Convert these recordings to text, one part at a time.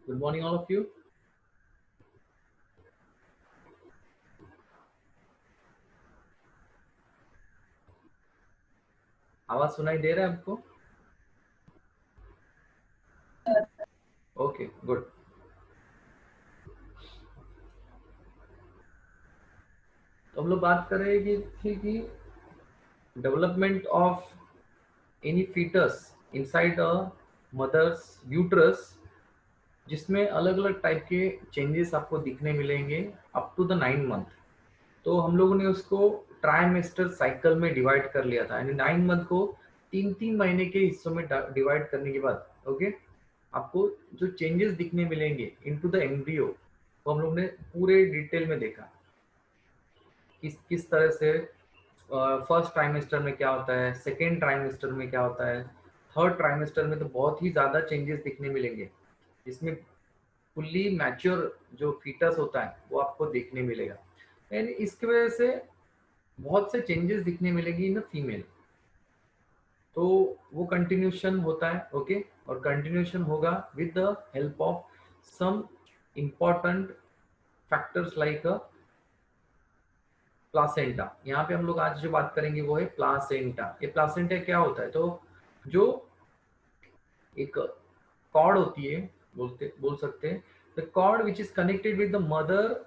Good morning, all of you. आवाज सुनाई दे रहा है आपको? Okay, good. तो हम लोग बात कर रहे हैं कि development of any fetus inside a mother's uterus, जिसमें अलग अलग टाइप के चेंजेस आपको दिखने मिलेंगे अप टू द 9 मंथ। तो हम लोगों ने उसको ट्राइमेस्टर साइकिल में डिवाइड कर लिया था, यानी 9 मंथ को 3-3 महीने के हिस्सों में डिवाइड करने के बाद ओके आपको जो चेंजेस दिखने मिलेंगे इनटू द एम्ब्रियो, तो हम लोग ने पूरे डिटेल में देखा किस तरह से फर्स्ट ट्राइमेस्टर में क्या होता है, सेकेंड ट्राइमेस्टर में क्या होता है, थर्ड ट्राइमेस्टर में तो बहुत ही ज़्यादा चेंजेस दिखने मिलेंगे, जिसमें फुल्ली मैच्योर जो फीटस होता है वो आपको देखने मिलेगा। एंड इसकी वजह से बहुत से चेंजेस दिखने मिलेगी इन फीमेल। तो वो कंटिन्यूशन होता है ओके, और कंटिन्यूशन होगा with the help of some important factors like placenta. यहाँ पे हम लोग आज जो बात करेंगे वो है प्लासेंटा। ये प्लासेंटा क्या होता है? तो जो एक कॉर्ड होती है, बोल सकते हैं the cord which is connected with the mother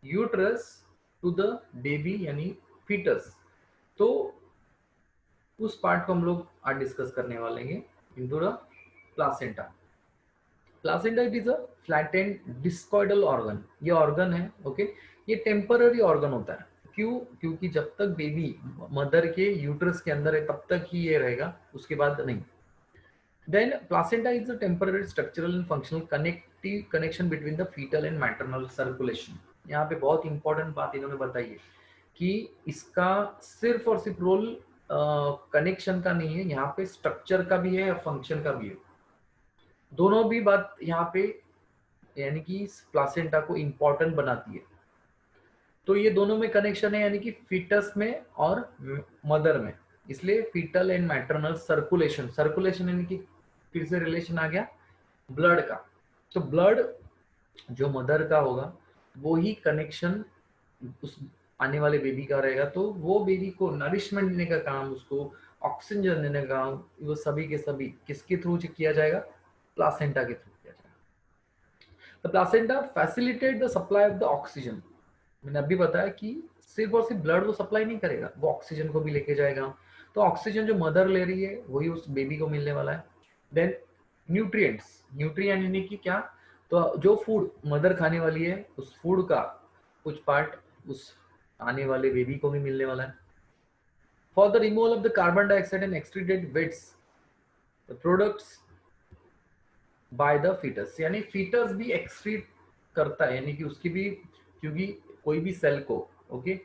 uterus to the baby यानी फीटस। तो उस पार्ट को हम लोग आज डिस्कस करने वाले हैं into the placenta. Placenta it is a flattened discoidal organ. ये ऑर्गन है ओके, ये टेम्पररी ऑर्गन होता है। क्यों? क्योंकि जब तक बेबी मदर के यूट्रस के अंदर है तब तक ही ये रहेगा, उसके बाद नहीं। Then placenta is a temporary structural and functional connective connection between the fetal and maternal circulation. यहाँ पे बहुत इंपॉर्टेंट बात इन्होंने बताई है कि इसका सिर्फ और सिर्फ रोल कनेक्शन का नहीं है, यहाँ पे स्ट्रक्चर का भी है और फंक्शन का भी है। दोनों भी बात यहाँ पे यानी कि प्लासेंटा को इम्पोर्टेंट बनाती है। तो ये दोनों में कनेक्शन है, यानी कि फीटस में और मदर में। इसलिए fetal and maternal circulation, circulation यानी कि फिर से रिलेशन आ गया ब्लड का। तो ब्लड जो मदर का होगा वो ही कनेक्शन उस आने वाले बेबी का रहेगा। तो वो बेबी को नरिशमेंट देने का काम, उसको ऑक्सीजन देने का काम, वो सभी के सभी किसके थ्रू किया जाएगा? प्लासेंटा के थ्रू किया जाएगा। The placenta facilitate the supply of the oxygen. मैंने अभी बताया कि सिर्फ और सिर्फ ब्लड वो सप्लाई नहीं करेगा, वो ऑक्सीजन को भी लेके जाएगा। तो ऑक्सीजन जो मदर ले रही है वही उस बेबी को मिलने वाला है। देन न्यूट्रिएंट्स, न्यूट्रिएंट यानी कि क्या? तो जो फूड मदर खाने वाली है उस फूड का कुछ पार्ट उस आने वाले बेबी को भी मिलने वाला है। For the removal of the carbon dioxide and excreted wastes the products by the fetus, यानी फीटस भी एक्सक्रीट करता है, यानी कि उसकी भी, क्योंकि कोई भी सेल को ओके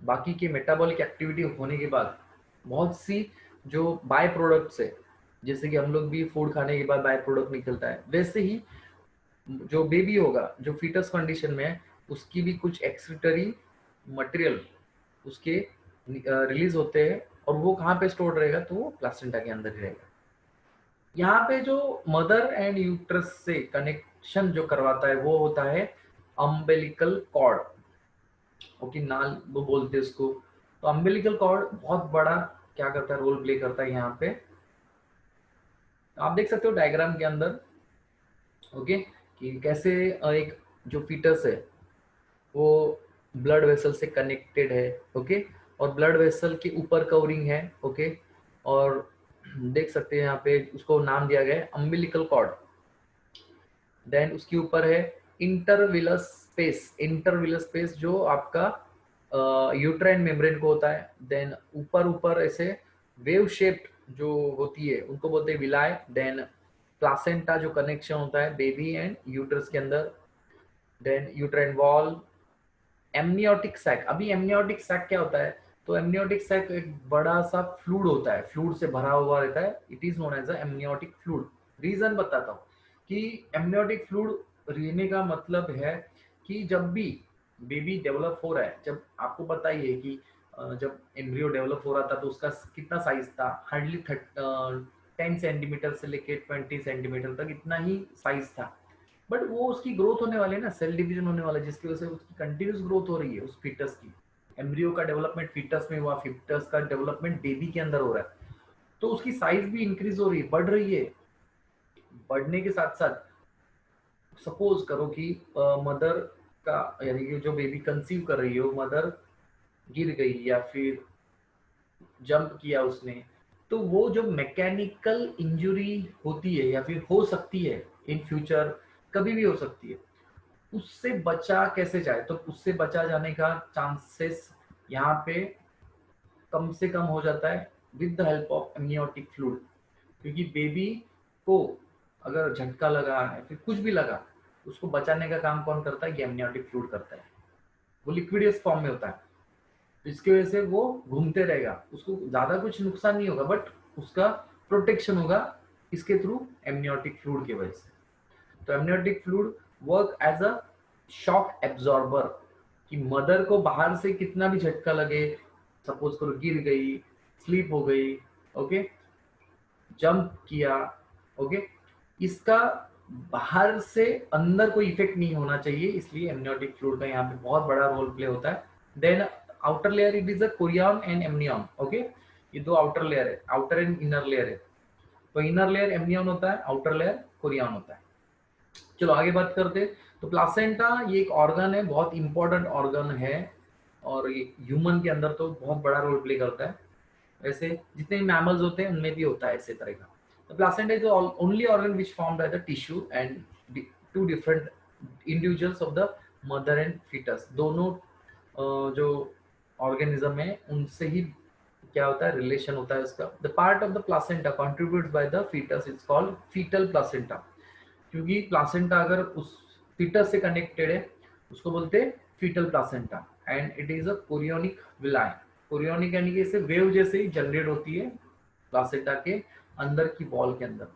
बाकी के मेटाबॉलिक एक्टिविटी होने के बाद बहुत सी जो बाय प्रोडक्ट्स है, जैसे कि हम लोग भी फूड खाने के बाद बाय प्रोडक्ट निकलता है, वैसे ही जो बेबी होगा जो फीटस कंडीशन में है उसकी भी कुछ एक्सक्रीटरी मटेरियल उसके रिलीज होते हैं। और वो कहाँ पे स्टोर रहेगा? तो वो प्लासेंटा के अंदर ही रहेगा। यहाँ पे जो मदर एंड यूट्रस से कनेक्शन जो करवाता है वो होता है अम्बिलिकल कॉर्ड ओके, नाल वो बोलते हैं उसको। तो अम्बिलिकल कॉर्ड बहुत बड़ा क्या करता है, रोल प्ले करता है यहाँ पे। आप देख सकते हो डायग्राम के अंदर ओके कि कैसे एक जो फीटस है वो ब्लड वेसल से कनेक्टेड है ओके, और ब्लड वेसल के ऊपर कवरिंग है ओके। और देख सकते हैं यहाँ पे उसको नाम दिया गया है अम्बिलिकल कॉर्ड। देन उसके ऊपर है इंटरविलस स्पेस, इंटरविलस स्पेस जो आपका यूट्राइन मेम्ब्रेन को होता है। देन ऊपर ऊपर ऐसे वेव शेप्ड जो होती है उनको बोलते हैं विलाय। देन प्लासेंटा जो कनेक्शन होता है बेबी एंड यूट्रस के अंदर। Then uterine wall, amniotic sac. अभी एमनियोटिक सैक क्या होता है? तो एमनियोटिक सैक एक बड़ा सा फ्लूड होता है, फ्लूड से भरा हुआ रहता है, it is known as amniotic fluid. Reason बताता हूँ कि एमनियोटिक फ्लूड रहने का मतलब है कि जब भी बेबी डेवलप हो रहा है, जब आपको पता ही है कि जब एम्ब्रियो डेवलप हो रहा था तो उसका कितना साइज था, हार्डली 10 सेंटीमीटर से लेके 20 सेंटीमीटर तक इतना ही साइज था। बट वो उसकी ग्रोथ होने वाली है ना, सेल डिवीजन होने वाला है, जिसकी वजह से उसकी कंटिन्यूस ग्रोथ हो रही है उस फीटस की। एम्ब्रियो का डेवलपमेंट फीटस में हुआ, फीटस का डेवलपमेंट बेबी के अंदर हो रहा है, तो उसकी साइज भी इंक्रीज हो रही है, बढ़ रही है। बढ़ने के साथ साथ सपोज करो कि मदर का, यानी कि जो बेबी कंसीव कर रही हो, मदर गिर गई या फिर जंप किया उसने, तो वो जो मैकेनिकल इंजरी होती है या फिर हो सकती है इन फ्यूचर, कभी भी हो सकती है, उससे बचा कैसे जाए। तो उससे बचा जाने का चांसेस यहाँ पे कम से कम हो जाता है with the help of amniotic fluid. क्योंकि बेबी को अगर झटका लगा है फिर कुछ भी लगा, उसको बचाने का काम कौन करता है? एमनियोटिक फ्लूइड करता है। वो लिक्विडियस फॉर्म में होता है, तो इसकी वजह से वो घूमते रहेगा, उसको ज्यादा कुछ नुकसान नहीं होगा, बट उसका प्रोटेक्शन होगा इसके थ्रू, एमनियोटिक फ्लूइड की वजह से। तो amniotic fluid work as a shock absorber, कि मदर को बाहर से कितना भी झटका लगे, सपोज करो गिर गई, स्लीप हो गई, ओके, जंप किया, ओके, इसका बाहर से अंदर कोई इफेक्ट नहीं होना चाहिए, इसलिए एमनियोटिक फ्लूइड का यहाँ पे बहुत बड़ा रोल प्ले होता है। Then outer layer, it is a chorion and amnion, okay, ये दो आउटर लेयर है, आउटर एंड इनर लेयर है। तो इनर लेयर एमनियन होता है, आउटर लेयर कोरियन होता है। चलो आगे बात करते हैं। तो प्लासेंटा ये एक ऑर्गन है, बहुत इंपॉर्टेंट ऑर्गन है, और ये ह्यूमन के अंदर तो बहुत बड़ा रोल प्ले करता है। वैसे जितने भी मैमल्स होते हैं उनमें भी होता है इसी तरह का। The placenta is the only organ which formed by the tissue and two different individuals of the mother and fetus। दोनों जो ऑर्गेनिज्म है उनसे ही क्या होता है, रिलेशन होता है उसका। The part of the placenta contributes by the fetus is called fetal placenta. क्योंकि प्लासेंटा अगर उस फीटस से कनेक्टेड है उसको बोलते हैं fetal placenta. And it is a chorionic villi. Chorionic यानी कि इसे वेव जैसे ही जनरेट होती है प्लासेंटा के अंदर की वॉल के अंदर।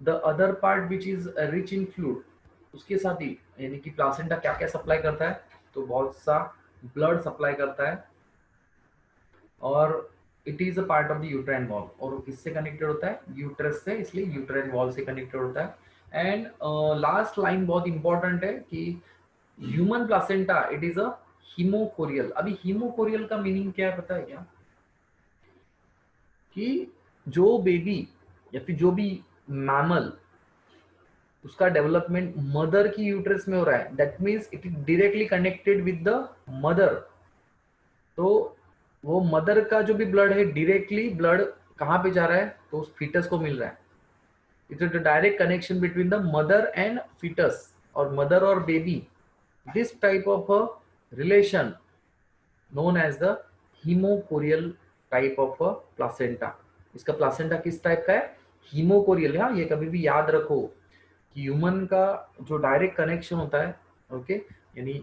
The other part which is rich in fluid, उसके साथ ही यानी कि प्लासेंटा क्या क्या सप्लाई करता है, तो बहुत सा ब्लड सप्लाई करता है, और it is a part of the uterine wall. और किससे कनेक्टेड होता है? यूट्रस से, इसलिए यूट्राइन वॉल से कनेक्टेड होता है। एंड लास्ट लाइन बहुत इंपॉर्टेंट है कि human placenta it is a haemochorial. अभी हीमोकोरियल का मीनिंग क्या है पता है क्या? कि जो बेबी या फिर जो भी मैमल, उसका डेवलपमेंट मदर की यूट्रस में हो रहा है, that means it is directly connected with the mother. तो वो मदर का जो भी ब्लड है, डायरेक्टली ब्लड कहाँ पे जा रहा है? तो उस फीटस को मिल रहा है। It is the direct connection between the mother and fetus, और मदर और baby. This type of relation known as the hemochorial type of a placenta। इसका प्लासेंटा किस टाइप का है? हीमोकोरियल। हाँ, ये कभी भी याद रखो कि ह्यूमन का जो डायरेक्ट कनेक्शन होता है, ओके, यानी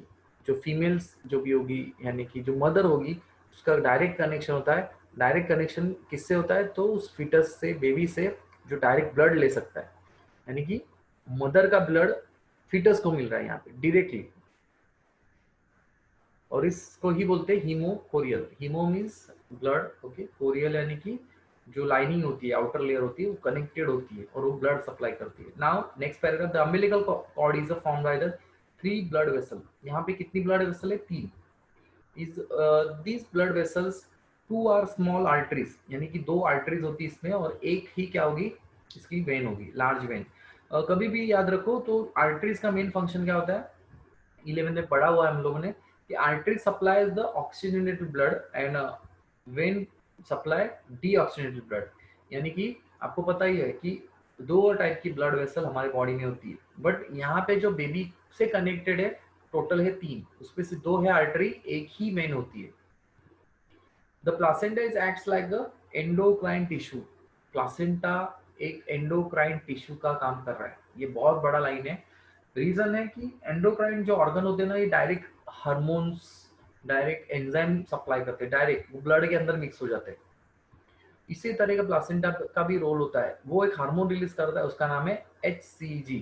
जो फीमेल्स जो भी होगी, यानी कि जो मदर होगी, उसका डायरेक्ट कनेक्शन होता है। डायरेक्ट कनेक्शन किससे होता है? तो उस फीटस से, बेबी से, जो डायरेक्ट ब्लड ले सकता है, यानी कि मदर का ब्लड फीटस को मिल रहा है यहाँ पे डायरेक्टली, और इसको ही बोलते हैं hemochorial. Hemo means blood, okay, chorial यानी कि जो लाइनिंग होती है, आउटर लेयर होती है, वो कनेक्टेड होती है और वो ब्लड सप्लाई करती है। Now next paragraph, the umbilical cord is formed by the 3 blood vessel. यहाँ पे कितनी ब्लड वेसल है? 3। Is these blood vessels 2 are small arteries, यानी कि 2 आर्टरीज होती है इसमें, और एक ही क्या होगी? इसकी वेन होगी, लार्ज वेन। कभी भी याद रखो, तो आर्टरीज का मेन फंक्शन क्या होता है? 11 में पढ़ा हुआ है हम लोगों ने कि artery supplies the oxygenated blood and when supply deoxygenated blood. यानी कि आपको पता ही है कि 2 टाइप की ब्लड वेसल हमारे बॉडी में होती है, बट यहाँ पे जो बेबी से कनेक्टेड है टोटल है 3, उसमें से 2 है आर्टरी, एक ही मेन होती है। The placenta is acts like the endocrine tissue. Placenta एक एंडोक्राइन टिश्यू का काम कर रहा है। ये बहुत बड़ा लाइन है। रीजन है कि एंडोक्राइन जो ऑर्गन होते हैं ना, ये direct hormones, direct enzyme supply करते हैं, डायरेक्ट वो ब्लड के अंदर मिक्स हो जाते हैं। इसी तरह का प्लासेंटा का भी रोल होता है, वो एक हार्मोन रिलीज करता है, उसका नाम है HCG,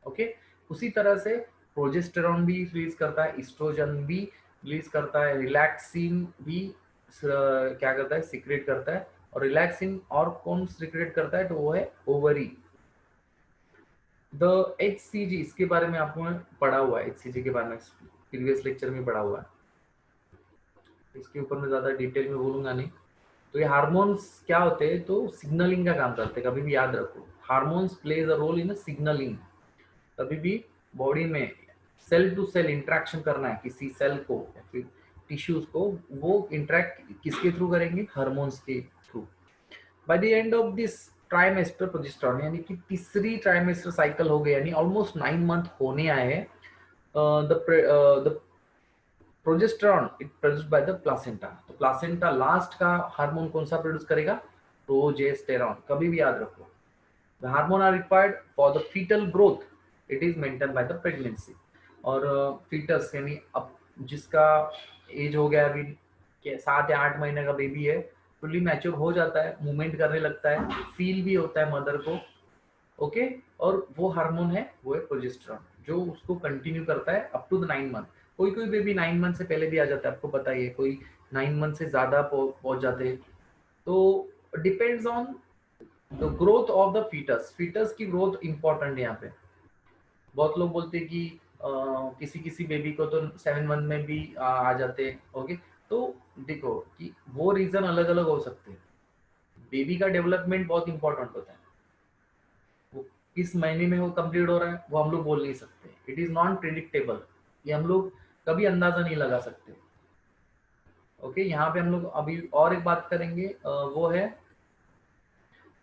ओके। उसी तरह से प्रोजेस्टेरॉन भी रिलीज करता है, एस्ट्रोजन भी रिलीज करता है, रिलैक्सिन भी क्या करता है, सीक्रेट करता है। और रिलैक्सिंग और कौन सीक्रेट करता है, तो वो है ओवरी। द HCG, इसके बारे में आपको पढ़ा हुआ है, HCG के बारे में प्रीवियस लेक्चर में पढ़ा हुआ है, इसके ऊपर मैं ज्यादा डिटेल में बोलूंगा नहीं। तो ये हार्मोन्स क्या होते हैं, तो सिग्नलिंग का काम करते हैं, कभी भी याद रखो, hormones plays a role in signalling. कभी भी बॉडी में सेल टू सेल इंटरेक्शन करना है किसी सेल को या फिर टिश्यूज को, वो इंटरेक्ट किसके थ्रू करेंगे, हार्मोन्स के through. By the end of this trimester progesterone, यानी कि तीसरी ट्राइमेस्टर साइकिल हो गई, यानी ऑलमोस्ट 9 मंथ होने आए हैं, the progesterone it produced by the placenta. तो प्लासेंटा लास्ट का हार्मोन कौन सा प्रोड्यूस करेगा, प्रोजेस्टेरॉन। कभी भी याद रखो, the hormone are required for the fetal growth, it is maintain by the pregnancy. और फीटस यानी अब जिसका एज हो गया अभी 7 या 8 महीने का बेबी है, फुल्ली मैच्योर हो जाता है, मूवमेंट करने लगता है, फील भी होता है मदर को, ओके। और वो हार्मोन है, वो है प्रोजेस्टेरॉन, जो उसको कंटिन्यू करता है अप टू द 9 मंथ। कोई कोई बेबी 9 मंथ से पहले भी आ जाता है, आपको पता ही है, कोई 9 मंथ से ज्यादा पहुंच जाते हैं। तो depends on the growth of the fetus, fetus की ग्रोथ इंपॉर्टेंट है यहाँ पे। बहुत लोग बोलते हैं कि किसी किसी बेबी को तो 7 मंथ में भी आ जाते हैं, ओके। तो देखो कि वो रीजन अलग अलग हो सकते हैं, बेबी का डेवलपमेंट बहुत इंपॉर्टेंट होता है, वो किस महीने में वो कंप्लीट हो रहा है वो हम लोग बोल नहीं सकते, इट इज नॉन प्रिडिक्टेबल, ये हम लोग कभी अंदाजा नहीं लगा सकते, ओके। यहाँ पे हम लोग अभी और एक बात करेंगे, वो है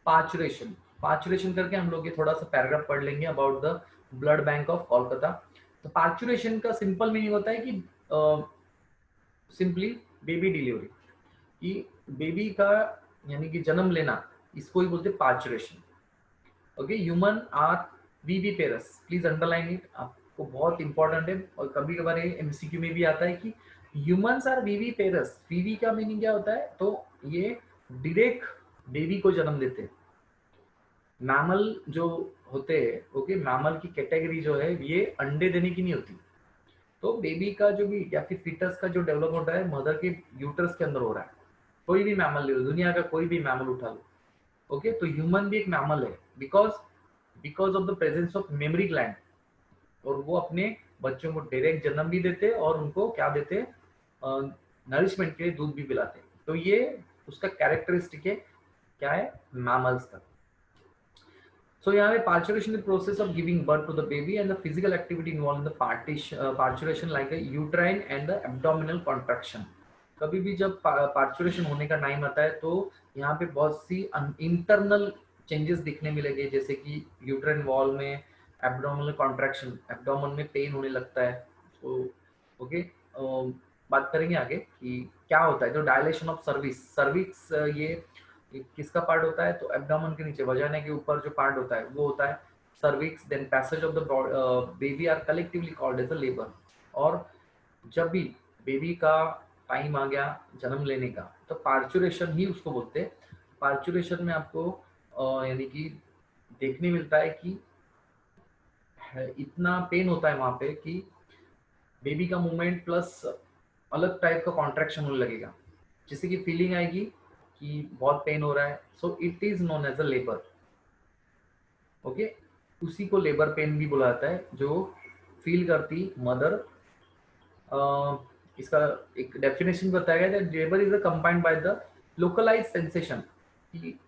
पार्चुरेशन। पार्चुरेशन करके हम लोग ये थोड़ा सा पैराग्राफ पढ़ लेंगे about the blood bank of Kolkata. तो पार्चुरेशन का सिंपल मीनिंग होता है कि सिंपली बेबी डिलीवरी, कि बेबी का यानी कि जन्म लेना, इसको ही बोलते हैं parturition, okay. Human are viviparous, please underline it, आपको बहुत इंपॉर्टेंट है, और कभी कभार एमसीक्यू में भी आता है कि ह्यूमंस आर वीवी पेरस। वीवी का मीनिंग क्या होता है, तो ये डायरेक्ट बेबी को जन्म देते हैं। मैमल जो होते हैं, ओके, मैमल की कैटेगरी जो है ये अंडे देने की नहीं होती। तो बेबी का जो भी या फिर फीटस का जो डेवलप होता है मदर के यूटरस के अंदर हो रहा है। कोई भी मैमल ले लो, दुनिया का कोई भी मैमल उठा लो, ओके। तो ह्यूमन भी एक मैमल है, because because of the presence of memory gland, और वो अपने बच्चों को डायरेक्ट जन्म भी देते और उनको क्या देते, नरिशमेंट के लिए दूध भी पिलाते। तो ये उसका कैरेक्टरिस्टिक है, क्या है, मैमल्स का। So यहाँ पे parturition is the process of giving birth to the baby and the physical activity involved in the parturition like a uterine and the abdominal contraction। कभी भी जब parturition होने का टाइम आता है तो यहाँ पे बहुत सी इंटरनल चेंजेस दिखने मिलेंगे, जैसे कि यूट्राइन वॉल में एब्डोमिनल कॉन्ट्रैक्शन, एब्डोमेन में पेन होने लगता है। तो ओके, बात करेंगे आगे कि क्या होता है। जो डायलेशन ऑफ सर्विक्स, सर्विक्स ये किसका पार्ट होता है, तो एब्डोमेन के नीचे वजाना के ऊपर जो पार्ट होता है वो होता है cervix. Then passage of the baby are collectively called as a labour. और जब भी बेबी का टाइम आ गया जन्म लेने का, तो पार्चुरेशन ही उसको बोलते हैं। पार्चुरेशन में आपको यानी कि देखने मिलता है कि इतना पेन होता है वहां पे कि बेबी का मूवमेंट प्लस अलग टाइप का कॉन्ट्रैक्शन होने लगेगा, जिससे कि फीलिंग आएगी कि बहुत पेन हो रहा है। So it is known as a labour, okay. उसी को लेबर पेन भी बोला जाता है, जो फील करती मदर। इसका एक डेफिनेशन बताया गया है, labour is combined by the localise sensation, कि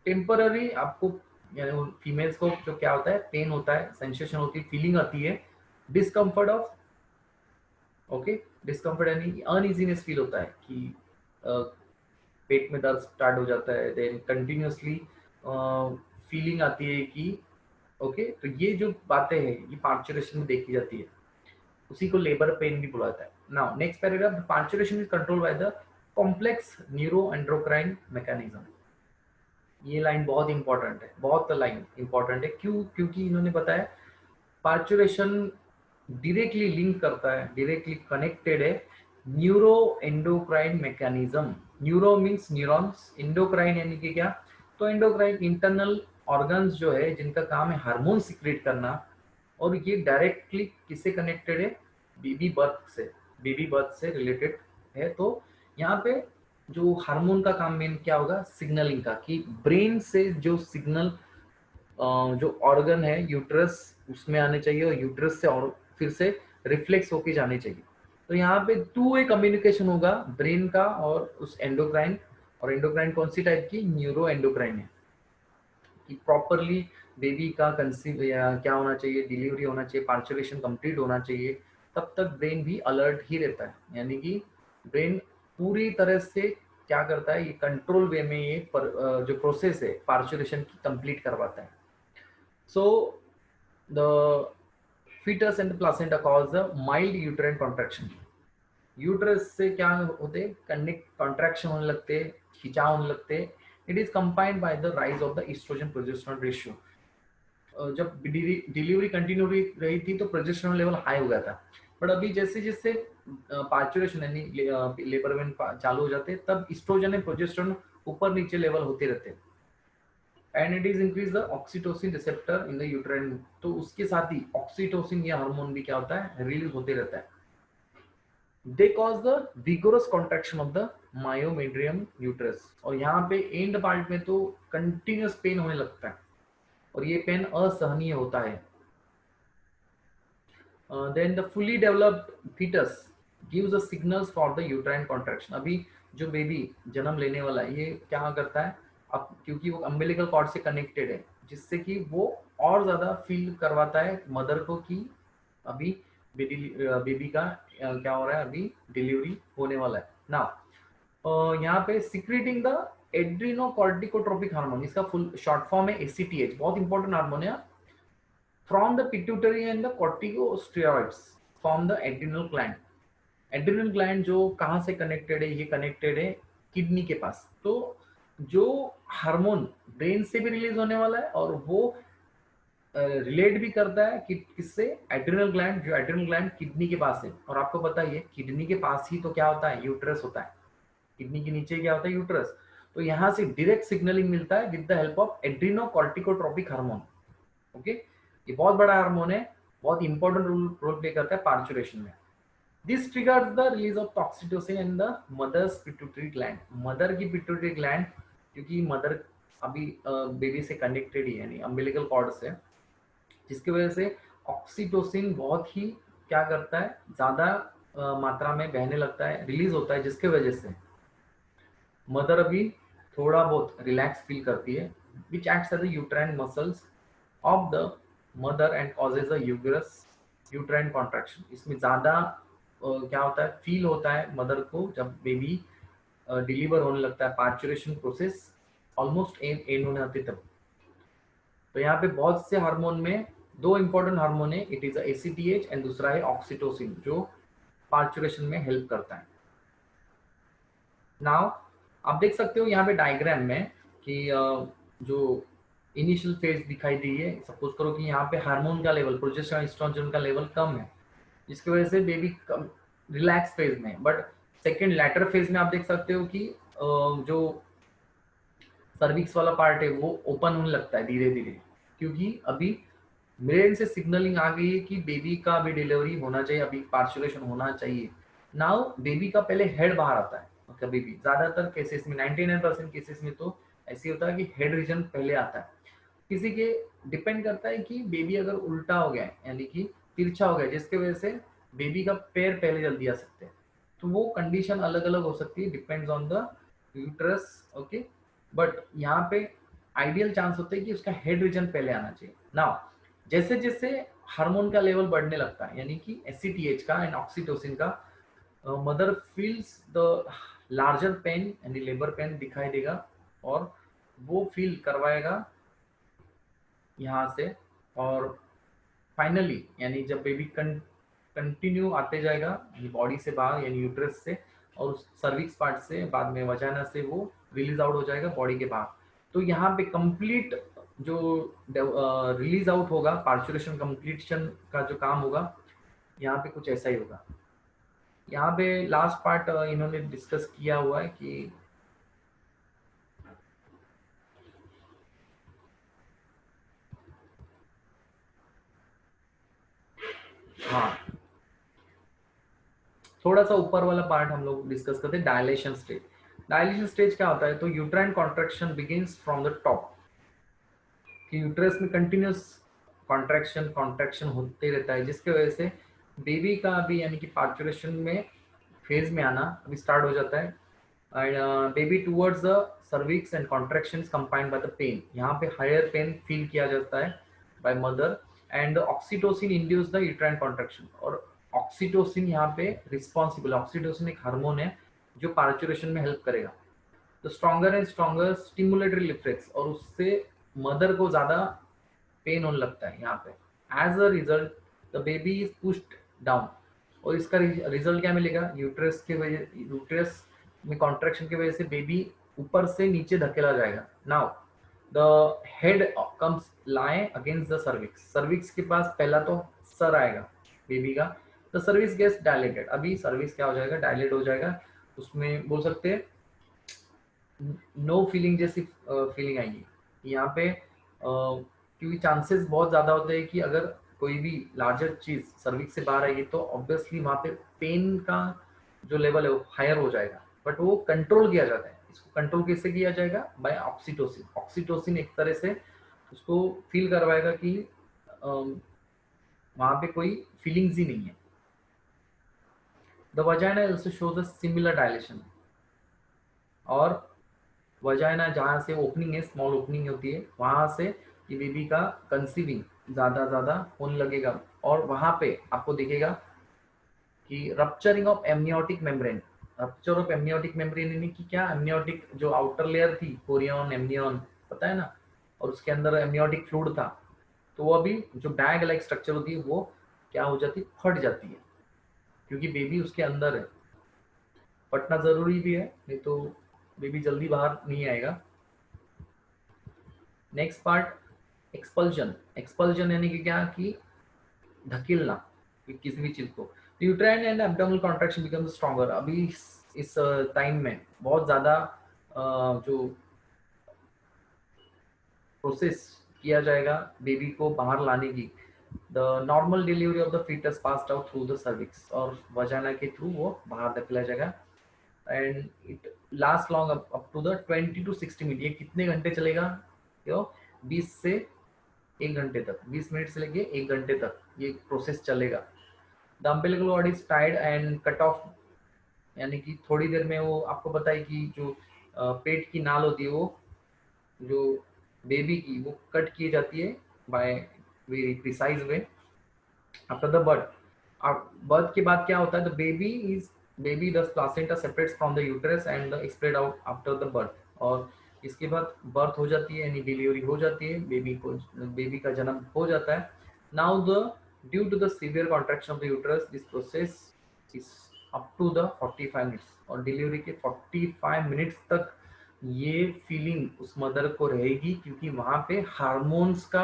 टेम्पररी आपको यानी फीमेल्स को जो क्या होता है, पेन होता है, सेंसेशन होती है, फीलिंग आती है, डिस्कम्फर्ट ऑफ, ओके, डिस्कम्फर्ट यानी अनइजीनेस फील होता है कि पेट में दर्द स्टार्ट हो जाता है, देन कंटिन्यूअसली फीलिंग आती है कि ओके। तो ये जो बातें हैं ये पार्चुरेशन में देखी जाती है, उसी को लेबर पेन भी बोला जाता है। Now next paragraph, parturition is controlled by the complex neuro endocrine mechanism. ये लाइन बहुत इंपॉर्टेंट है, बहुत लाइन इंपॉर्टेंट है, क्यों, क्योंकि इन्होंने बताया पार्चुरेशन डायरेक्टली लिंक करता है, डायरेक्टली कनेक्टेड है neuro endocrine mechanism. Neuro means neurons, endocrine यानी कि क्या, तो एंडोक्राइन इंटरनल ऑर्गन्स जो है जिनका काम है हार्मोन सिक्रेट करना, और ये डायरेक्टली किससे कनेक्टेड है, बेबी बर्थ से, बेबी बर्थ से रिलेटेड है। तो यहाँ पे जो हार्मोन का काम मेन क्या होगा, सिग्नलिंग का, कि ब्रेन से जो सिग्नल जो ऑर्गन है यूट्रस उसमें आने चाहिए और यूट्रस से और फिर से रिफ्लेक्स होके जाने चाहिए। तो यहाँ पे टू वे कम्युनिकेशन होगा ब्रेन का और उस एंडोक्राइन। और एंडोक्राइन कौन सी टाइप की, न्यूरो एंडोक्राइन है, कि प्रॉपरली बेबी का कंसीव या क्या होना चाहिए, डिलीवरी होना चाहिए, पार्चुलेशन कंप्लीट होना चाहिए, तब तक ब्रेन भी अलर्ट ही रहता है। यानी कि ब्रेन पूरी तरह से क्या करता है, ये कंट्रोल वे में ये जो प्रोसेस है पार्चुलेशन की कंप्लीट करवाता है। So the fetus and the placenta cause the mild uterine contraction। Uterus से क्या होते, कनेक्ट कॉन्ट्रैक्शन होने लगते, खिंचाव होने लगते। It is combined by the rise of the estrogen progesterone ratio. जब डिलीवरी कंटिन्यू रही थी तो प्रोजेस्टेरोन लेवल हाई हो गया था, बट अभी जैसे जैसे पार्चुलेशन यानी लेबर में चालू हो जाते तब एस्ट्रोजन एंड प्रोजेस्टेरोन ऊपर नीचे लेवल होते रहते, and it is increase the oxytocin receptor in the uterine. तो उसके साथ ही ऑक्सीटोसिन या हार्मोन भी क्या होता है, रिलीज होते रहता है। They cause the vigorous contraction of the myometrium uterus. और यहाँ पे एंड पार्ट में तो कंटिन्यूस पेन होने लगता है और ये पेन असहनीय होता है। Then the fully developed fetus gives the signals for the uterine contraction. अभी जो बेबी जन्म लेने वाला है ये क्या करता है, अब क्योंकि वो अम्बिलिकल कॉर्ड से कनेक्टेड है, जिससे कि वो और ज्यादा फील करवाता है मदर को कि अभी बेबी का क्या हो रहा है, अभी डिलीवरी होने वाला है ना। यहाँ पे सिक्रेटिंग द एड्रीनोकॉर्टिकोट्रोपिक हार्मोन, इसका फुल शॉर्ट फॉर्म है एसीटीएच, बहुत इंपॉर्टेंट हार्मोन है। From the pituitary and the corticosteroids from the adrenal gland. Adrenal gland जो कहाँ से कनेक्टेड है, ये कनेक्टेड है किडनी के पास। तो जो हार्मोन ब्रेन से भी रिलीज होने वाला है और वो रिलेट भी करता है कि किससे, एड्रिनल ग्लैंड, जो एड्रिनल ग्लैंड किडनी के पास है। और आपको पता ही है किडनी के पास ही तो क्या होता है, यूट्रस होता है। किडनी के नीचे क्या होता है, यूट्रस। तो यहाँ से डायरेक्ट सिग्नलिंग मिलता है with the help of adrenocorticotropic hormone. Okay, ये बहुत बड़ा हार्मोन है, बहुत इंपॉर्टेंट रोल प्ले करता है पार्चुलेशन में। This triggers the release of oxytocin in the mother's pituitary gland. Mother की पिट्यूटरी ग्लैंड, क्योंकि मदर अभी बेबी से कनेक्टेड ही है, यानी अम्बिलिकल कॉर्ड से, जिसकी वजह से ऑक्सीटोसिन बहुत ही क्या करता है, ज्यादा मात्रा में बहने लगता है, रिलीज होता है, जिसके वजह से मदर अभी थोड़ा बहुत रिलैक्स फील करती है, which acts as the uterine muscles of the mother and causes the vigorous uterine contraction. इसमें ज्यादा क्या होता है, फील होता है मदर को जब बेबी डिलीवर होने लगता है, पार्चुरेशन प्रोसेस ऑलमोस्ट एंड होने आती तब। तो यहाँ पे बहुत से हार्मोन में दो इंपॉर्टेंट हार्मोन है, इट इज एसीटीएच एंड दूसरा है ऑक्सीटोसिन, जो पार्चुरेशन में हेल्प करता है। नाउ आप देख सकते हो यहाँ पे डायग्राम में कि जो इनिशियल फेज दिखाई दी है, सपोज करो कि यहाँ पे हार्मोन का लेवल, प्रोजेस्टेरोन एस्ट्रोजन का लेवल कम है, जिसकी वजह से बेबी कम रिलैक्स फेज में। बट सेकेंड लैटर फेज में आप देख सकते हो कि जो सर्विक्स वाला पार्ट है वो ओपन होने लगता है धीरे धीरे, क्योंकि अभी ब्रेन से सिग्नलिंग आ गई है कि बेबी का अभी डिलीवरी होना चाहिए, अभी पार्चुलेशन होना चाहिए। नाउ बेबी का पहले हेड बाहर आता है, कभी भी ज्यादातर केसेस में 99% केसेस में तो ऐसे होता है कि हेड रीजन पहले आता है। किसी के डिपेंड करता है कि बेबी अगर उल्टा हो गया है, यानी कि तिरछा हो गया, जिसके वजह से बेबी का पैर पहले जल्दी आ सकते हैं। तो वो कंडीशन अलग अलग हो सकती है, depends on the uterus. Okay, but यहाँ पे आइडियल चांस होता है कि उसका हेड रीजन पहले आना चाहिए। नाउ जैसे जैसे हार्मोन का लेवल बढ़ने लगता है, यानी कि एसीटीएच का एंड ऑक्सीटोसिन का, mother feels the larger pain यानी लेबर पेन दिखाई देगा और वो फील करवाएगा यहाँ से। और फाइनली यानी जब बेबी कंटिन्यू आते जाएगा बॉडी से बाहर, यानी यूट्रस से और सर्विक्स पार्ट से, बाद में वजाना से वो रिलीज आउट हो जाएगा बॉडी के बाहर। तो यहाँ पे कंप्लीट जो रिलीज आउट होगा, पार्चुलेशन कंप्लीशन का जो काम होगा, यहाँ पे कुछ ऐसा ही होगा। यहाँ पे लास्ट पार्ट इन्होंने डिस्कस किया हुआ है कि हाँ, थोड़ा सा ऊपर वाला पार्ट हम लोग डिस्कस करते हैं, डायलेशन स्टेट। डायलिशन स्टेज क्या होता है, तो uterine contraction begins from the top, कि यूट्रस में कंटिन्यूस कॉन्ट्रैक्शन होते रहता है, जिसके वजह से बेबी का भी यानी कि पार्चुरेशन में फेज में आना अभी स्टार्ट हो जाता है। And baby towards the cervix and contractions combined by the pain, यहाँ पे हायर पेन फील किया जाता है by mother, and oxytocin induce the uterine contraction. और ऑक्सीटोसिन यहाँ पे रिस्पॉन्सिबल, ऑक्सीटोसिन एक हार्मोन है जो पार्चुरेशन में हेल्प करेगा। तो stronger and stronger stimulatory reflex, और उससे मदर को ज्यादा पेन होने लगता है यहाँ पे। As a result the baby is pushed down, और इसका रिजल्ट क्या मिलेगा, यूट्रस के वजह, यूट्रस में कॉन्ट्रैक्शन की वजह से बेबी ऊपर से नीचे धकेला जाएगा। Now the head comes lie against the cervix, cervix के पास पहला तो सर आएगा बेबी का, द सर्विक्स गेट्स डायलेटेड, अभी सर्विक्स क्या हो जाएगा, डायलेट हो जाएगा, उसमें बोल सकते हैं नो फीलिंग जैसी फीलिंग आएगी यहाँ पे, क्योंकि चांसेस बहुत ज़्यादा होते हैं कि अगर कोई भी लार्जर चीज़ सर्विक्स से बाहर आएगी तो ऑब्वियसली वहाँ पे पेन का जो लेवल है वो हायर हो जाएगा, बट वो कंट्रोल किया जाता है। इसको कंट्रोल कैसे किया जाएगा, बाय ऑक्सीटोसिन। ऑक्सीटोसिन एक तरह से उसको फील करवाएगा कि वहाँ पे कोई फीलिंग्स ही नहीं है। The vagina also shows a similar dilation, और वजाइना जहाँ से ओपनिंग है, स्मॉल ओपनिंग होती है, वहाँ से ये बेबी का कंसीविंग ज़्यादा होने लगेगा, और वहाँ पे आपको दिखेगा कि rupturing of amniotic membrane. Rupture of amniotic membrane यानी कि क्या, एमनियोटिक जो आउटर लेयर थी, कोरियन एमनियन पता है ना, और उसके अंदर एमनियोटिक फ्लूइड था, तो वो अभी जो बैग लाइक स्ट्रक्चर होती है वो क्या हो जाती है, फट जाती है, क्योंकि बेबी उसके अंदर है। फटना ज़रूरी भी है, नहीं तो बेबी जल्दी बाहर नहीं आएगा। Next part expulsion. एक्सपल्जन यानी कि क्या, कि धकेलना किसी भी चीज को। Uterine and abdominal contraction becomes stronger, अभी इस टाइम में बहुत ज्यादा जो प्रोसेस किया जाएगा बेबी को बाहर लाने की। The normal delivery of the fetus passed out through the cervix, और वजाना के थ्रू वो बाहर धकेला जाएगा, and it last long up to the 20 to 60 minute. ये कितने घंटे चलेगा, यो 20 से 1 घंटे तक, 20 मिनट से लेके 1 घंटे तक ये प्रोसेस चलेगा। The umbilical cord is tied and cut off, यानी कि थोड़ी देर में वो आपको पता है कि जो पेट की नाल होती है वो जो बेबी की वो कट की जाती है by very precise way after the birth. Birth के बाद क्या होता है, the baby the placenta separates from the uterus and the spread out after the birth, और इसके बाद बर्थ हो जाती है यानी डिलीवरी हो जाती है, बेबी का जन्म हो जाता है। Now the due to the severe contraction of the uterus this process is up to the 45 minutes, और डिलीवरी के 45 मिनट्स तक ये फीलिंग उस मदर को रहेगी, क्योंकि वहां पे हार्मोन्स का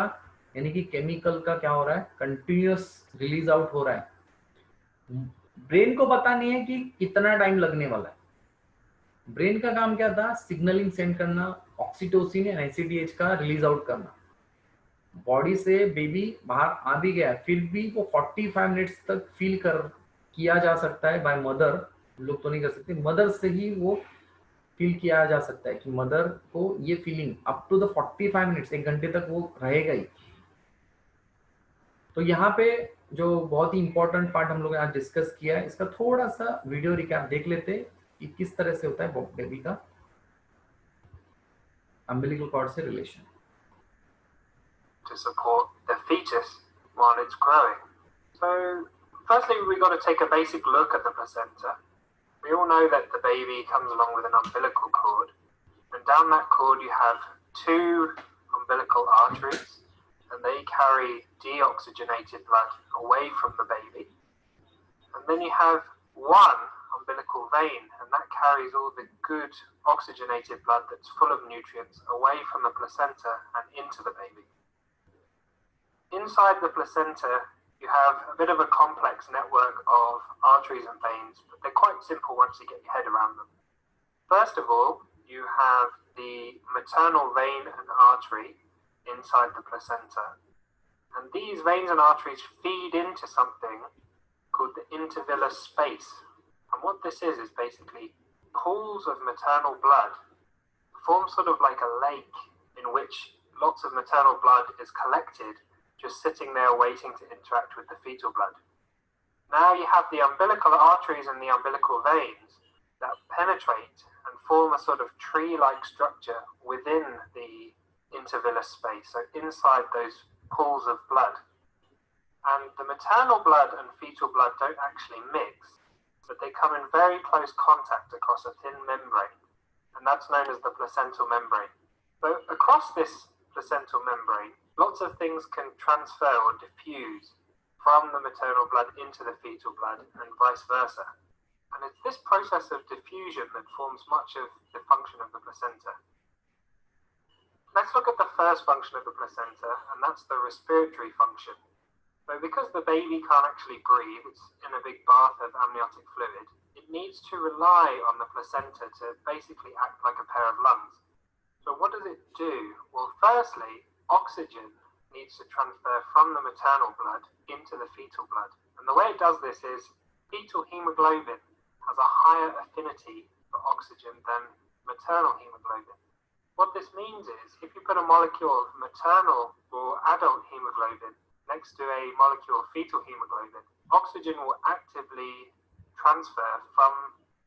यानी कि केमिकल का क्या हो रहा है, कंटिन्यूअस रिलीज आउट हो रहा है। ब्रेन को पता नहीं है कि कितना टाइम लगने वाला है। ब्रेन का काम क्या था, सिग्नलिंग सेंड करना, ऑक्सीटोसिन एंड एसीटीएच का रिलीज आउट करना। बॉडी से बेबी बाहर आ भी गया, फिर भी वो 45 मिनट्स तक फील कर किया जा सकता है बाय मदर, लोग तो नहीं कर सकते, मदर से ही वो फील किया जा सकता है कि मदर को ये feeling up to the 45 minutes, 1 घंटे तक वो रहेगा ही। तो यहाँ पे जो बहुत ही इंपॉर्टेंट पार्ट हम लोग ने आज डिस्कस किया है, इसका थोड़ा सा वीडियो रिकैप देख लेते हैं कि किस तरह से होता है बेबी का अम्बिलिकल कॉर्ड से relation. To support the fetus while it's growing. So, firstly, we've got to take a basic look at the placenta. We all know that the baby comes along with an umbilical cord, and down that cord you have 2 umbilical arteries, and they carry deoxygenated blood away from the baby. And then you have 1 umbilical vein, and that carries all the good oxygenated blood that's full of nutrients away from the placenta and into the baby. Inside the placenta, you have a bit of a complex network of arteries and veins, but they're quite simple once you get your head around them. First of all, you have the maternal vein and artery inside the placenta. And these veins and arteries feed into something called the intervillous space. And what this is basically pools of maternal blood form sort of like a lake in which lots of maternal blood is collected, just sitting there waiting to interact with the fetal blood. Now you have the umbilical arteries and the umbilical veins that penetrate and form a sort of tree-like structure within the intervillous space, so inside those pools of blood. And the maternal blood and fetal blood don't actually mix, but they come in very close contact across a thin membrane, and that's known as the placental membrane. So across this placental membrane, lots of things can transfer or diffuse from the maternal blood into the fetal blood and vice versa. And it's this process of diffusion that forms much of the function of the placenta. Let's look at the first function of the placenta, and that's the respiratory function. So because the baby can't actually breathe, it's in a big bath of amniotic fluid, it needs to rely on the placenta to basically act like a pair of lungs. So what does it do? Well, firstly, oxygen needs to transfer from the maternal blood into the fetal blood. And the way it does this is fetal hemoglobin has a higher affinity for oxygen than maternal hemoglobin. What this means is if you put a molecule of maternal or adult hemoglobin next to a molecule of fetal hemoglobin, oxygen will actively transfer from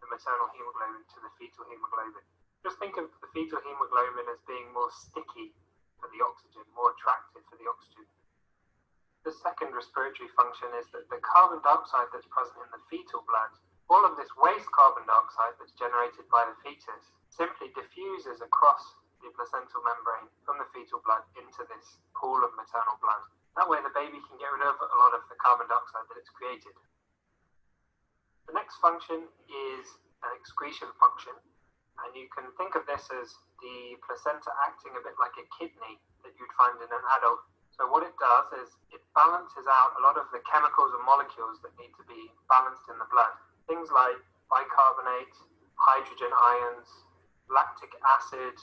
the maternal hemoglobin to the fetal hemoglobin. Just think of the fetal hemoglobin as being more sticky for the oxygen, more attractive for the oxygen. The second respiratory function is that the carbon dioxide that's present in the fetal blood, all of this waste carbon dioxide that's generated by the fetus, simply diffuses across the placental membrane from the fetal blood into this pool of maternal blood. That way the baby can get rid of a lot of the carbon dioxide that it's created. The next function is an excretion function, and you can think of this as the placenta acting a bit like a kidney that you'd find in an adult. So what it does is it balances out a lot of the chemicals and molecules that need to be balanced in the blood. Things like bicarbonate, hydrogen ions, lactic acid,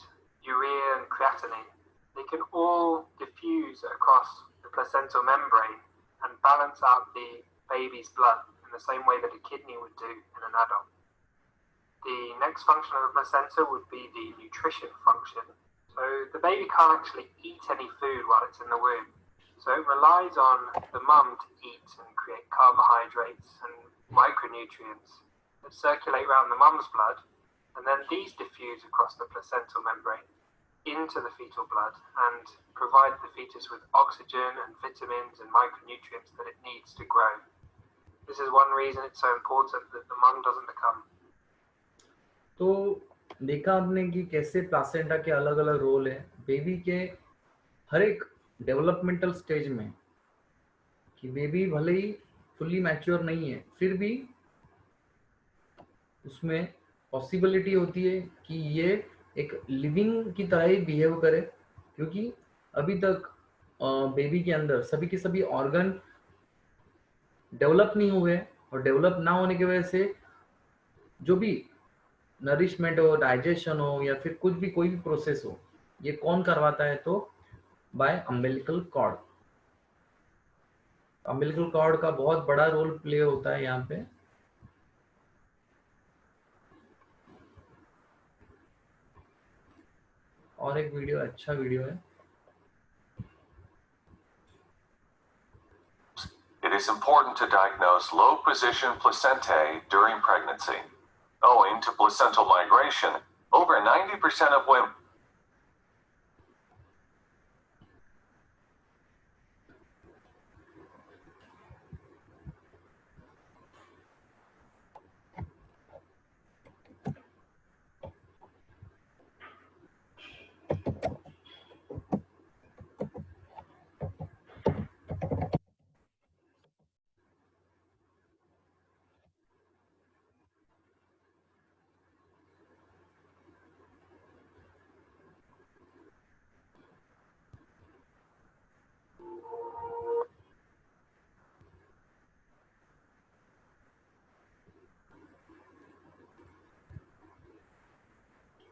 urea and creatinine. They can all diffuse across the placental membrane and balance out the baby's blood in the same way that a kidney would do in an adult. The next function of the placenta would be the nutrition function. So the baby can't actually eat any food while it's in the womb. So it relies on the mum to eat and create carbohydrates and micronutrients that circulate around the mum's blood, and then these diffuse across the placental membrane into the fetal blood and provide the fetus with oxygen and vitamins and micronutrients that it needs to grow. This is one reason it's so important that the mum doesn't become. तो देखा आपने कि कैसे placenta के अलग अलग role है baby के हर एक डेवलपमेंटल स्टेज में, कि बेबी भले ही फुल्ली मैच्योर नहीं है, फिर भी उसमें पॉसिबिलिटी होती है कि ये एक लिविंग की तरह ही बिहेव करे, क्योंकि अभी तक बेबी के अंदर सभी के सभी ऑर्गन डेवलप नहीं हुए, और डेवलप ना होने की वजह से जो भी नरिशमेंट हो, डाइजेशन हो, या फिर कुछ भी कोई भी प्रोसेस हो, ये कौन करवाता है? तो by umbilical cord. Umbilical cord का बहुत बड़ा रोल प्ले होता है यहाँ पे। और एक वीडियो, अच्छा वीडियो है। It is important to diagnose low position placentae during pregnancy. Owing to placental migration, over 90% of women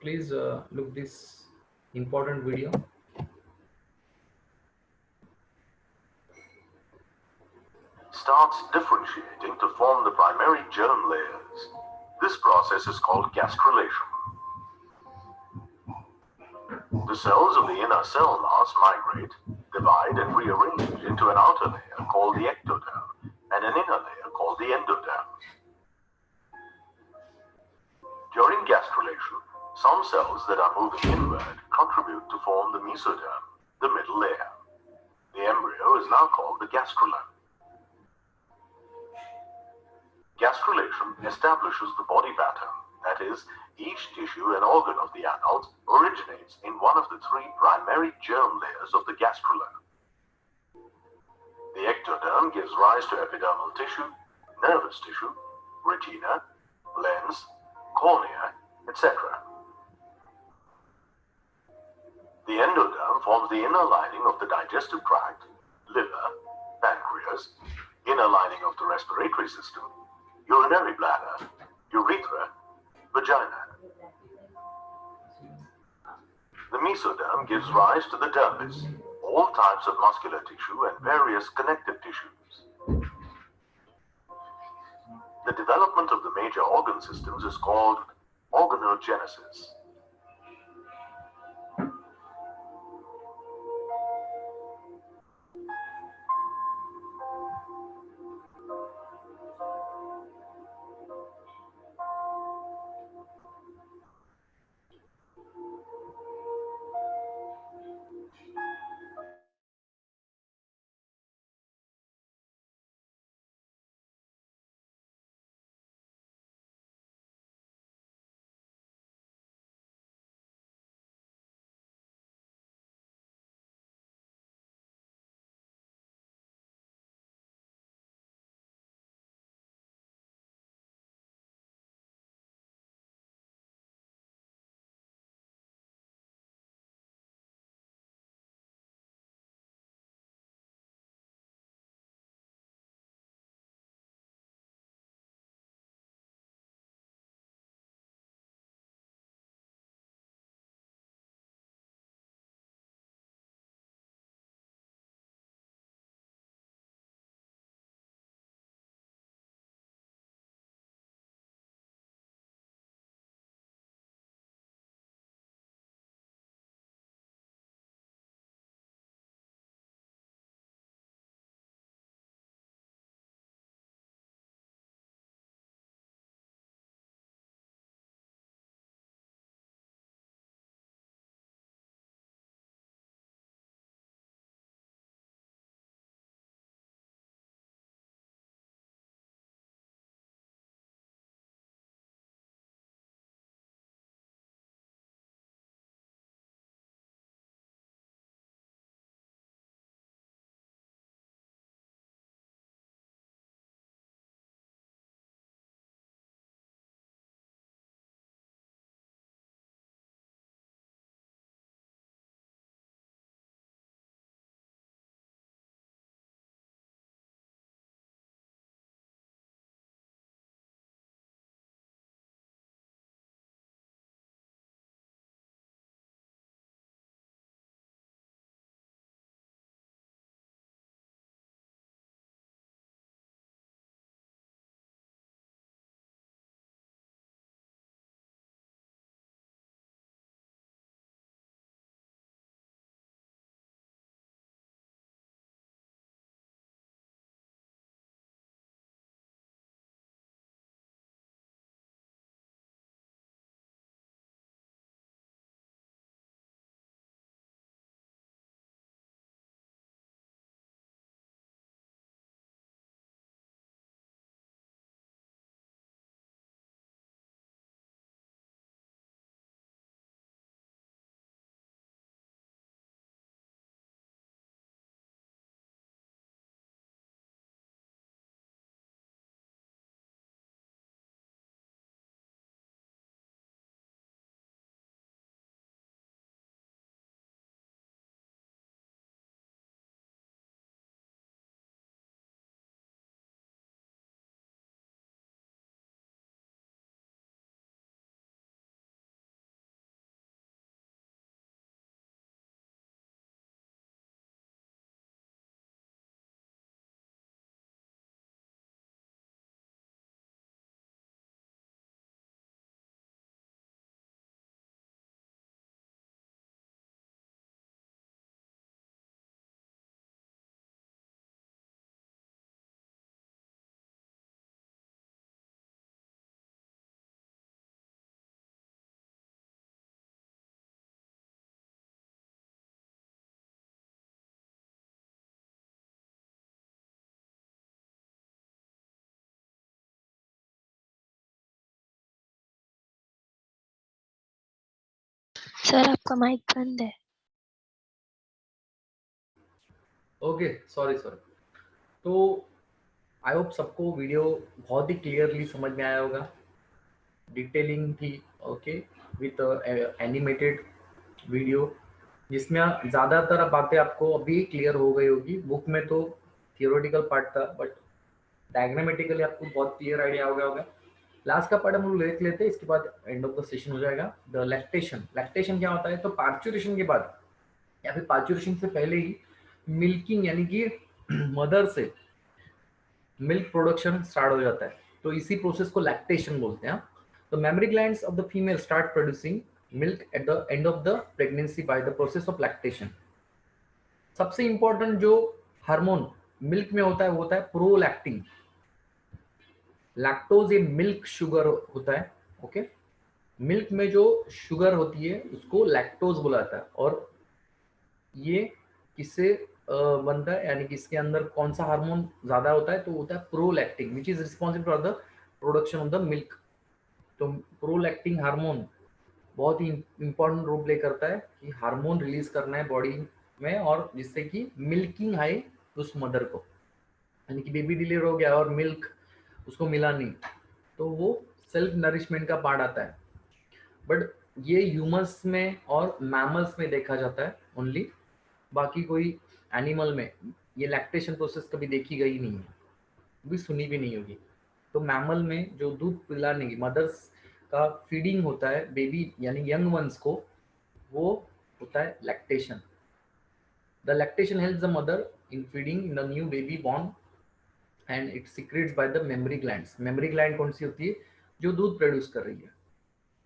Please look this important video. Starts differentiating to form the primary germ layers. This process is called gastrulation. The cells of the inner cell mass migrate, divide, and rearrange into an outer layer called the ectoderm and an inner layer called the endoderm. During gastrulation, some cells that are moving inward contribute to form the mesoderm, the middle layer. The embryo is now called the gastrulum. Gastrulation establishes the body pattern, that is, each tissue and organ of the adult originates in one of the three primary germ layers of the gastrulum. The ectoderm gives rise to epidermal tissue, nervous tissue, retina, lens, cornea, etc. The endoderm forms the inner lining of the digestive tract, liver, pancreas, inner lining of the respiratory system, urinary bladder, urethra, vagina. The mesoderm gives rise to the dermis, all types of muscular tissue and various connective tissues. The development of the major organ systems is called organogenesis. Sir आपका mic बंद है। Okay, sorry sorry. तो I hope सबको video बहुत ही clearly समझ में आया होगा, डिटेलिंग थी, ओके, विथ एनिमेटेड वीडियो, जिसमें ज़्यादातर बातें आपको अभी क्लियर हो गई होगी। बुक में तो थियोरेटिकल पार्ट था, बट डायग्रामेटिकली आपको बहुत क्लियर आइडिया हो गया होगा। लास्ट का पार्ट हम लोग देख लेते हैं, इसके बाद एंड ऑफ द सेशन हो जाएगा। The lactation. लैक्टेशन क्या होता है? तो पार्चुरेशन के बाद या फिर पार्चुरेशन से पहले ही मिल्किंग, यानी कि मदर से मिल्क प्रोडक्शन स्टार्ट हो जाता है, तो इसी प्रोसेस को लैक्टेशन बोलते हैं। तो mammary glands of the female start producing milk at the end of the pregnancy by the process of lactation. सबसे इंपॉर्टेंट जो हार्मोन मिल्क में होता है वो होता है प्रोलैक्टिन। लैक्टोज ये मिल्क शुगर होता है, ओके। मिल्क में जो शुगर होती है उसको लैक्टोज बोला जाता है। और ये किससे बनता है, यानी कि इसके अंदर कौन सा हार्मोन ज्यादा होता है? तो होता है prolactin, which is responsible for the production of the milk. तो प्रोलैक्टिन हार्मोन बहुत ही इंपॉर्टेंट रोल प्ले करता है कि हार्मोन रिलीज करना है बॉडी में, और जिससे कि मिल्किंग आए उस मदर को, यानी कि बेबी डिलीवर हो गया और मिल्क उसको मिला नहीं, तो वो सेल्फ नरिशमेंट का पार्ट आता है। बट ये ह्यूमंस में और मैमल्स में देखा जाता है ओनली, बाकी कोई एनिमल में ये लैक्टेशन प्रोसेस कभी देखी गई नहीं है, भी सुनी भी नहीं होगी। तो मैमल में जो दूध पिलाने की मदर्स का फीडिंग होता है बेबी यानी यंग वंस को, वो होता है lactation. The lactation helps the mother in feeding the new baby born and it secrets by the mammary glands. Mammary gland कौन सी होती है? जो दूध प्रोड्यूस कर रही है।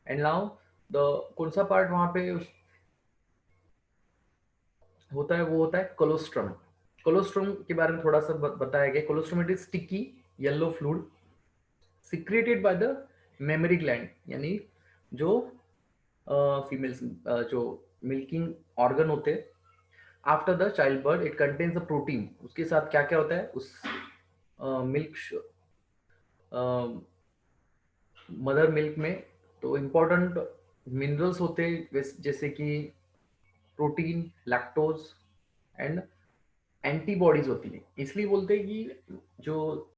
एंड नाउ द कौन सा पार्ट वहां पे होता है? वो होता है कोलोस्ट्रम। कोलोस्ट्रम के बारे में थोड़ा सा बताया गया। Colostrum it is sticky yellow fluid secreted by the mammary gland, यानी जो फीमेल्स जो मिल्किंग ऑर्गन होते हैं after the child birth, it contains a protein. उसके साथ क्या क्या होता है उस मिल्क मदर मिल्क में? तो इम्पोर्टेंट मिनरल्स होते हैं जैसे कि प्रोटीन, लैक्टोज एंड एंटीबॉडीज होती है। इसलिए बोलते हैं कि जो